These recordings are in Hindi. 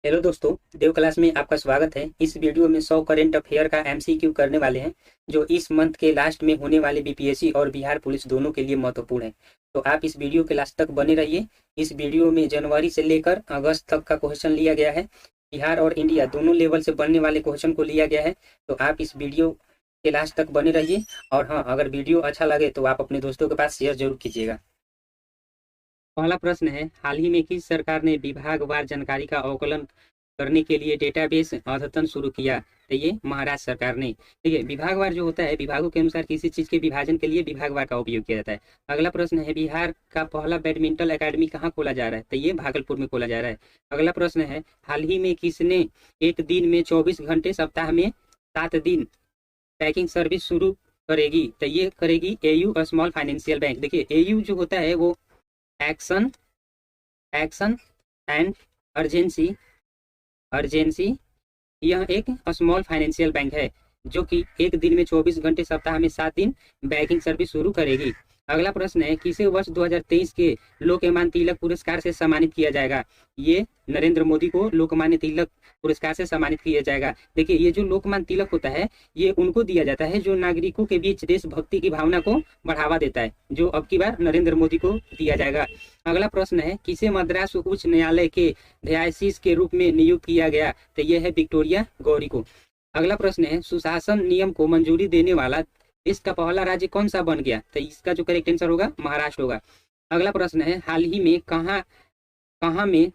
हेलो दोस्तों, देव क्लास में आपका स्वागत है। इस वीडियो में 100 करेंट अफेयर का एमसीक्यू करने वाले हैं जो इस मंथ के लास्ट में होने वाले बीपीएससी और बिहार पुलिस दोनों के लिए महत्वपूर्ण है। तो आप इस वीडियो के लास्ट तक बने रहिए। इस वीडियो में जनवरी से लेकर अगस्त तक का क्वेश्चन लिया गया है। बिहार और इंडिया दोनों लेवल से बनने वाले क्वेश्चन को लिया गया है। तो आप इस वीडियो के लास्ट तक बने रहिए। और हाँ, अगर वीडियो अच्छा लगे तो आप अपने दोस्तों के पास शेयर जरूर कीजिएगा। पहला प्रश्न है, हाल ही में किस सरकार ने विभागवार जानकारी का आकलन करने के लिए डेटाबेस अद्यतन शुरू किया? तो ये महाराष्ट्र सरकार ने। देखिए, विभागवार जो होता है, विभागों के अनुसार किसी चीज के विभाजन के लिए विभागवार का उपयोग किया जाता है। अगला प्रश्न है, बिहार का पहला बैडमिंटन एकेडमी कहाँ खोला जा रहा है? तो ये भागलपुर में खोला जा रहा है। अगला प्रश्न है, हाल ही में किसने एक दिन में 24 घंटे सप्ताह में 7 दिन पैकिंग सर्विस शुरू करेगी? तो ये करेगी एयू स्मॉल फाइनेंशियल बैंक। देखिए, एयू जो होता है वो action action and urgency urgency यह एक स्मॉल फाइनेंशियल बैंक है जो कि एक दिन में 24 घंटे सप्ताह में 7 दिन बैंकिंग सर्विस शुरू करेगी। अगला प्रश्न है, किसे वर्ष 2023 के लोकमान्य तिलक पुरस्कार से सम्मानित किया जाएगा? ये नरेंद्र मोदी को लोकमान्य तिलक पुरस्कार से सम्मानित किया जाएगा। देखिए, ये जो लोकमान्य तिलक होता है ये उनको दिया जाता है जो नागरिकों के बीच देशभक्ति की भावना को बढ़ावा देता है, जो अब की बार नरेंद्र मोदी को दिया जाएगा। अगला प्रश्न है, किसे मद्रास उच्च न्यायालय के न्यायाधीश के रूप में नियुक्त किया गया? तो यह है विक्टोरिया गौरी को। अगला प्रश्न है, सुशासन नियम को मंजूरी देने वाला देश का पहला राज्य कौन सा बन गया? तो इसका जो करेक्ट आंसर होगा महाराष्ट्र होगा। अगला प्रश्न है, हाल ही में कहाँ कहाँ में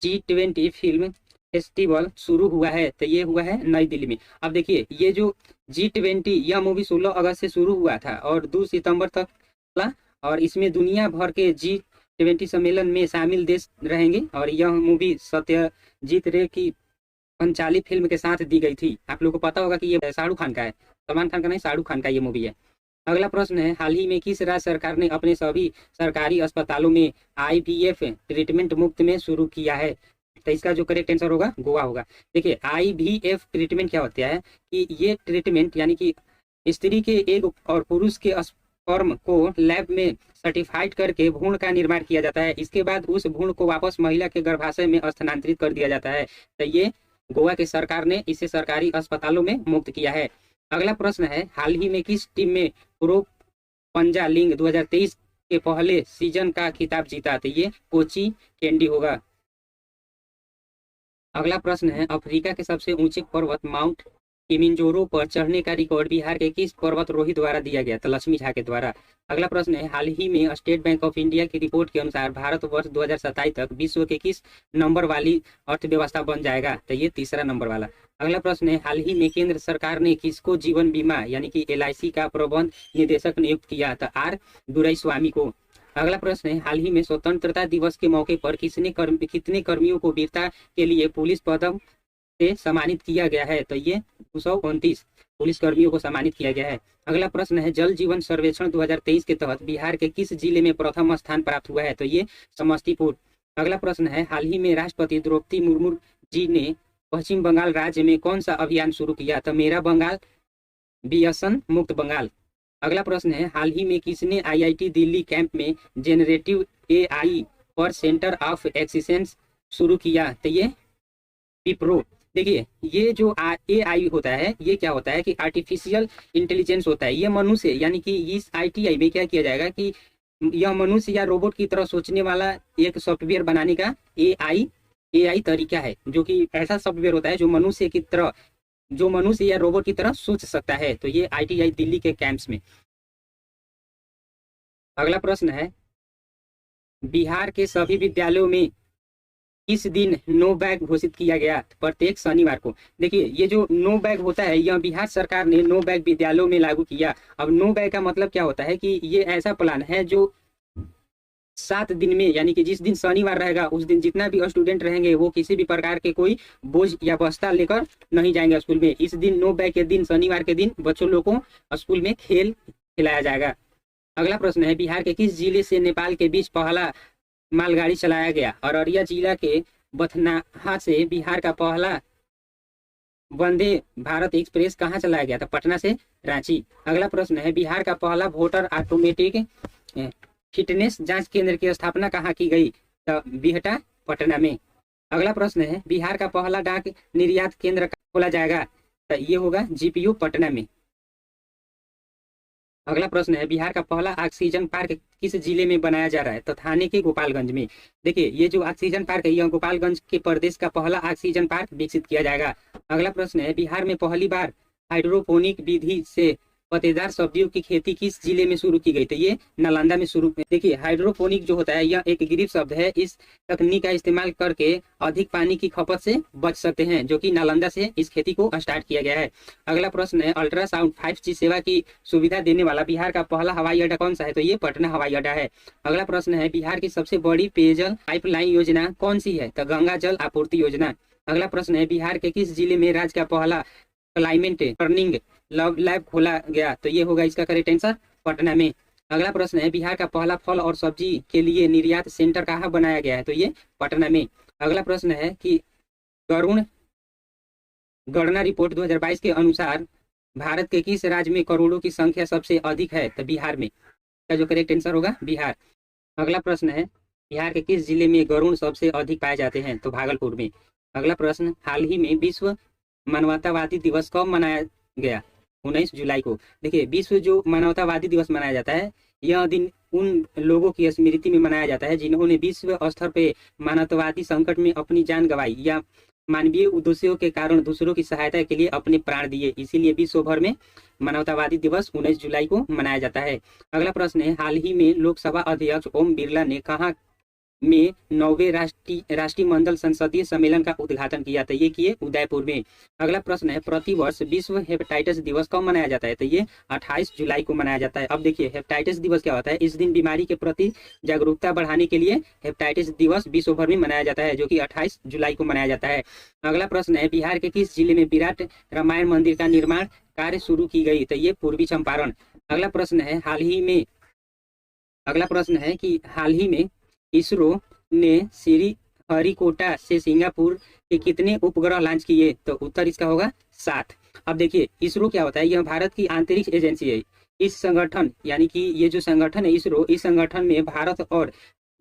G20 फिल्म फेस्टिवल शुरू हुआ है? तो ये हुआ है नई दिल्ली में। अब देखिए, ये जो G20 यह मूवी 16 अगस्त से शुरू हुआ था और 2 सितंबर तक चला। और इसमें दुनिया भर के G20 सम्मेलन में शामिल देश रहेंगे। और यह मूवी सत्यजीत रे की पंचाली फिल्म के साथ दी गई थी। आप लोगों को पता होगा कि ये शाहरुख खान का है, सलमान खान का नहीं, शाहरुख खान का ये मूवी है। अगला प्रश्न है, हाल ही में किस राज्य सरकार ने अपने सभी सरकारी अस्पतालों में IVF ट्रीटमेंट मुफ्त में शुरू किया है? तो इसका जो करेक्ट आंसर होगा गोवा होगा। देखिए, IVF ट्रीटमेंट क्या होता है कि ये ट्रीटमेंट यानी कि स्त्री के एग और पुरुष के स्पर्म को लैब में सर्टिफाइड करके भ्रूण का निर्माण किया जाता है। इसके बाद उस भ्रूण को वापस महिला के गर्भाशय में स्थानांतरित कर दिया जाता है। तो ये गोवा की सरकार ने इसे सरकारी अस्पतालों में मुक्त किया है। अगला प्रश्न है, हाल ही में किस टीम में प्रो पंजा लीग 2023 के पहले सीजन का खिताब जीता? तो ये कोची कैंडी होगा। अगला प्रश्न है, अफ्रीका के सबसे ऊंचे पर्वत माउंट किलिमंजारो पर चढ़ने का रिकॉर्ड बिहार के किस पर्वतारोही द्वारा दिया गया? तो लक्ष्मी झा के द्वारा। अगला प्रश्न है, हाल ही में स्टेट बैंक ऑफ इंडिया की रिपोर्ट के अनुसार भारत वर्ष 2027 तक विश्व के किस नंबर वाली अर्थव्यवस्था बन जाएगा? तो ये तीसरा नंबर वाला। अगला प्रश्न है, हाल ही में केंद्र सरकार ने किसको जीवन बीमा यानी कि LIC का प्रबंध निदेशक नियुक्त किया? तो R दुराईस्वामी को। अगला प्रश्न है, हाल ही में स्वतंत्रता दिवस के मौके पर कितने कर्मियों को वीरता के लिए पुलिस पदक से सम्मानित किया गया है? तो ये 229 पुलिस कर्मियों को सम्मानित किया गया है। अगला प्रश्न है, जल जीवन सर्वेक्षण 2023 के तहत बिहार के किस जिले में प्रथम स्थान प्राप्त हुआ है? तो ये समस्तीपुर। अगला प्रश्न है, हाल ही में राष्ट्रपति द्रौपदी मुर्मू जी ने पश्चिम बंगाल राज्य में कौन सा अभियान शुरू किया? तो मेरा बंगाल व्यसन मुक्त बंगाल। अगला प्रश्न है, हाल ही में किसने IIT दिल्ली कैंप में जेनरेटिव AI पर सेंटर ऑफ एक्सीलेंस शुरू किया? तो ये विप्रो। देखिए, ये जो AI होता है ये क्या होता है कि आर्टिफिशियल इंटेलिजेंस होता है। ये मनुष्य यानी कि इस ITI में क्या किया जाएगा कि यह मनुष्य या रोबोट की तरह सोचने वाला एक सॉफ्टवेयर बनाने का AI तरीका है, जो कि ऐसा सॉफ्टवेयर होता है जो मनुष्य या रोबोट की तरह सोच सकता है। तो ये ITI दिल्ली के कैंप्स में। अगला प्रश्न है, बिहार के सभी विद्यालयों में किस दिन नो बैग घोषित किया गया? प्रत्येक शनिवार को। देखिए, ये जो नो बैग होता है यह बिहार सरकार ने नो बैग विद्यालयों में लागू किया। अब नो बैग का मतलब क्या होता है कि ये ऐसा प्लान है जो 7 दिन में यानी कि जिस दिन शनिवार रहेगा उस दिन जितना भी स्टूडेंट रहेंगे वो किसी भी प्रकार के कोई बोझ या बस्ता लेकर नहीं जाएंगे स्कूल में। इस दिन नो बैग के दिन शनिवार के दिन बच्चों लोगों को स्कूल में खेल खिलाया जाएगा। अगला प्रश्न है, बिहार के किस जिले से नेपाल के बीच पहला मालगाड़ी चलाया गया? अररिया जिला के बथनाहा से बिहार का पहला वंदे भारत एक्सप्रेस कहाँ चलाया गया था? पटना से रांची। अगला प्रश्न है, बिहार का पहला वोटर ऑटोमेटिक फिटनेस जांच केंद्र की स्थापना कहाँ की गई? तो बिहटा पटना में। अगला प्रश्न है बिहार का पहला डाक निर्यात केंद्र खोला जाएगा, तो ये होगा जीपीयू पटना में। अगला प्रश्न है बिहार का पहला ऑक्सीजन पार्क किस जिले में बनाया जा रहा है, तो थाने के गोपालगंज में। देखिए ये जो ऑक्सीजन पार्क है यह गोपालगंज के प्रदेश का पहला ऑक्सीजन पार्क विकसित किया जाएगा। अगला प्रश्न है बिहार में पहली बार हाइड्रोपोनिक विधि से पत्तेदार सब्जियों की खेती किस जिले में शुरू की गई, तो ये नालंदा में शुरू। देखिए हाइड्रोपोनिक जो होता है यह एक ग्रीक शब्द है, इस तकनीक का इस्तेमाल करके अधिक पानी की खपत से बच सकते हैं, जो कि नालंदा से इस खेती को स्टार्ट किया गया है। अगला प्रश्न है अल्ट्रासाउंड 5G सेवा की सुविधा देने वाला बिहार का पहला हवाई अड्डा कौन सा है, तो ये पटना हवाई अड्डा है। अगला प्रश्न है बिहार की सबसे बड़ी पेयजल पाइपलाइन योजना कौन सी है, तो गंगा जल आपूर्ति योजना। अगला प्रश्न है बिहार के किस जिले में राज्य का पहला क्लाइमेट टर्निंग लैब खोला गया, तो ये होगा इसका करेक्ट आंसर पटना में। अगला प्रश्न है बिहार का पहला फल और सब्जी के लिए निर्यात सेंटर कहाँ बनाया गया है, तो ये पटना में। अगला प्रश्न है कि गणना रिपोर्ट 2022 के अनुसार भारत के किस राज्य में करोड़ों की संख्या सबसे अधिक है, तो बिहार में। का जो करेक्ट आंसर होगा बिहार। अगला प्रश्न है बिहार के किस जिले में गरुड़ सबसे अधिक पाए जाते हैं, तो भागलपुर में। अगला प्रश्न हाल ही में विश्व मानवतावादी दिवस कब मनाया गया, 19 जुलाई को। देखिए विश्व जो मानवतावादी दिवस मनाया जाता है यह दिन उन लोगों की स्मृति में मनाया जाता है जिन्होंने विश्व स्तर पे मानवतावादी संकट में अपनी जान गंवाई या मानवीय उद्देश्यों के कारण दूसरों की सहायता के लिए अपने प्राण दिए, इसीलिए विश्व भर में मानवतावादी दिवस 19 जुलाई को मनाया जाता है। अगला प्रश्न है हाल ही में लोकसभा अध्यक्ष ओम बिरला ने कहा में 9वें राष्ट्रीय मंडल संसदीय सम्मेलन का उद्घाटन किया, तो ये किए उदयपुर में। अगला प्रश्न है प्रतिवर्ष विश्व हेपेटाइटिस दिवस कब मनाया जाता है, तो ये 28 जुलाई को मनाया जाता है। अब देखिए हेपेटाइटिस दिवस क्या होता है, इस दिन बीमारी के प्रति जागरूकता बढ़ाने के लिए हेपेटाइटिस दिवस विश्व भर में मनाया जाता है, जो कि 28 जुलाई को मनाया जाता है। अगला प्रश्न है बिहार के किस जिले में विराट रामायण मंदिर का निर्माण कार्य शुरू की गई, तो ये पूर्वी चंपारण। अगला प्रश्न है हाल ही में इसरो ने श्रीहरिकोटा से सिंगापुर के कितने उपग्रह लॉन्च किए, तो उत्तर इसका होगा 7। अब देखिए इसरो क्या होता है, यह भारत की अंतरिक्ष एजेंसी है। इस संगठन यानी कि ये जो संगठन है इसरो, इस संगठन में भारत और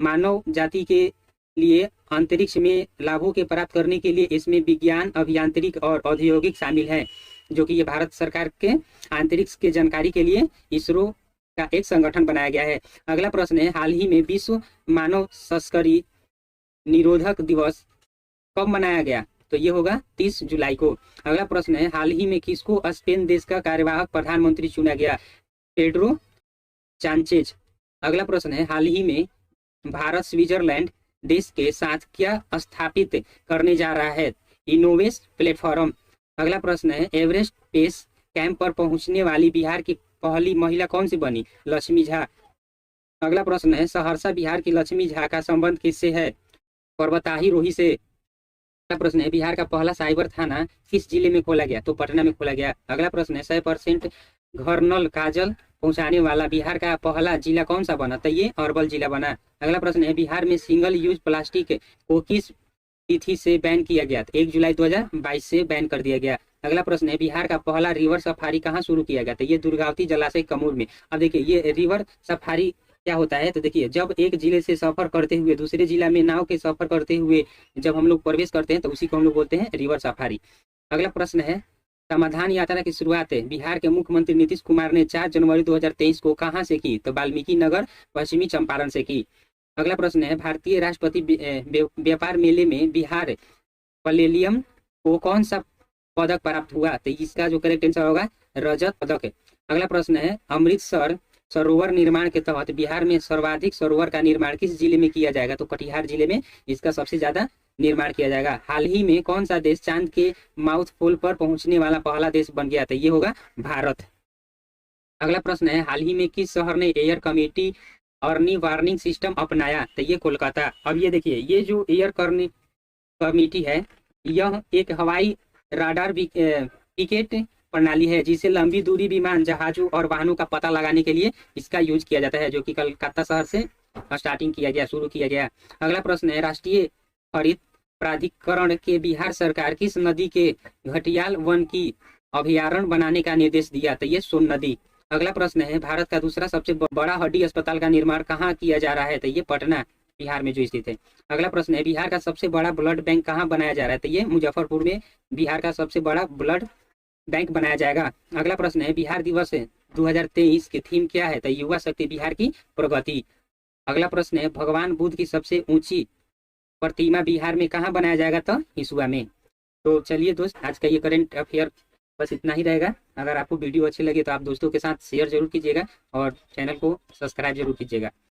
मानव जाति के लिए अंतरिक्ष में लाभों के प्राप्त करने के लिए इसमें विज्ञान, अभियांत्रिक और औद्योगिक शामिल है, जो कि ये भारत सरकार के अंतरिक्ष के जानकारी के लिए इसरो का एक संगठन बनाया गया है। अगला प्रश्न है हाल ही में विश्व मानव तस्करी निरोधक दिवस कब मनाया गया, तो ये होगा 30 जुलाई को। अगला प्रश्न है हाल ही में किसको स्पेन देश का कार्यवाहक प्रधानमंत्री चुना गया, पेड्रो सांचेज। अगला प्रश्न है हाल ही में भारत स्विट्जरलैंड देश के साथ क्या स्थापित करने जा रहा है, इनोवेस प्लेटफॉर्म। अगला प्रश्न है एवरेस्ट बेस कैंप पर पहुंचने वाली बिहार की पहली महिला कौन सी बनी, लक्ष्मी झा। अगला प्रश्न है सहरसा बिहार की लक्ष्मी झा का संबंध किससे है, पर्वतारोही से। अगला प्रश्न है बिहार का पहला साइबर थाना किस जिले में खोला गया, तो पटना में खोला गया। अगला प्रश्न है 100% घर नल काजल पहुंचाने वाला बिहार का पहला जिला कौन सा बना, तो ये अरवल जिला बना। अगला प्रश्न है बिहार में सिंगल यूज प्लास्टिक को किस तिथि से बैन किया गया, 1 जुलाई 2022 से बैन कर दिया गया। अगला प्रश्न है बिहार का पहला रिवर सफारी कहाँ शुरू किया गया, तो ये दुर्गावती जलाशय कमूर में। अब देखिए ये रिवर सफारी क्या होता है, तो देखिए जब एक जिले से सफर करते हुए दूसरे जिला में नाव के सफर करते हुए जब हम लोग प्रवेश करते हैं तो उसी को हम लोग बोलते हैं रिवर सफारी। अगला प्रश्न है समाधान यात्रा की शुरुआत बिहार के मुख्यमंत्री नीतीश कुमार ने 4 जनवरी 2023 को कहाँ से की, तो वाल्मीकि नगर पश्चिमी चंपारण से की। अगला प्रश्न है भारतीय राष्ट्रपति व्यापार मेले में बिहार पैवेलियन को कौन सा पदक प्राप्त हुआ, तो इसका जो करेक्ट आंसर होगा रजत पदक। अगला प्रश्न है अमृतसर सरोवर निर्माण के तहत बिहार में सर्वाधिक सरोवर का निर्माण किस जिले में किया जाएगा, तो कटिहार जिले में इसका सबसे ज्यादा निर्माण किया जाएगा। हाल ही में कौन सा देश चांद के माउथ होल पर पहुंचने वाला पहला देश बन गया, तो ये होगा भारत। अगला प्रश्न है हाल ही में किस शहर ने air committee early warning system अपनाया, तो ये कोलकाता। अब ये देखिए ये जो एयर कमिटी है यह एक हवाई राडार पिकेट प्रणाली है जिसे लंबी दूरी विमान, जहाजों और वाहनों का पता लगाने के लिए इसका यूज किया जाता है, जो कि कलकत्ता शहर से स्टार्टिंग किया गया, शुरू किया गया। अगला प्रश्न है राष्ट्रीय हरित प्राधिकरण के बिहार सरकार किस नदी के घटियाल वन की अभयारण्य बनाने का निर्देश दिया, तो ये सोन नदी। अगला प्रश्न है भारत का दूसरा सबसे बड़ा हड्डी अस्पताल का निर्माण कहाँ किया जा रहा है, तो ये पटना बिहार में जो स्थित है। अगला प्रश्न है, बिहार का सबसे बड़ा ब्लड बैंक कहाँ बनाया जा रहा है? तो ये मुजफ्फरपुर में बिहार का सबसे बड़ा ब्लड बैंक बनाया जाएगा। अगला प्रश्न है, बिहार दिवस 2023 की थीम क्या है? तो युवा शक्ति बिहार की प्रगति। अगला प्रश्न है, भगवान बुद्ध की सबसे ऊंची प्रतिमा बिहार में कहाँ बनाया जाएगा? तो हिसुआ में। तो चलिए दोस्त, आज का ये करंट अफेयर बस इतना ही रहेगा। अगर आपको वीडियो अच्छी लगे तो आप दोस्तों के साथ शेयर जरूर कीजिएगा और चैनल को सब्सक्राइब जरूर कीजिएगा।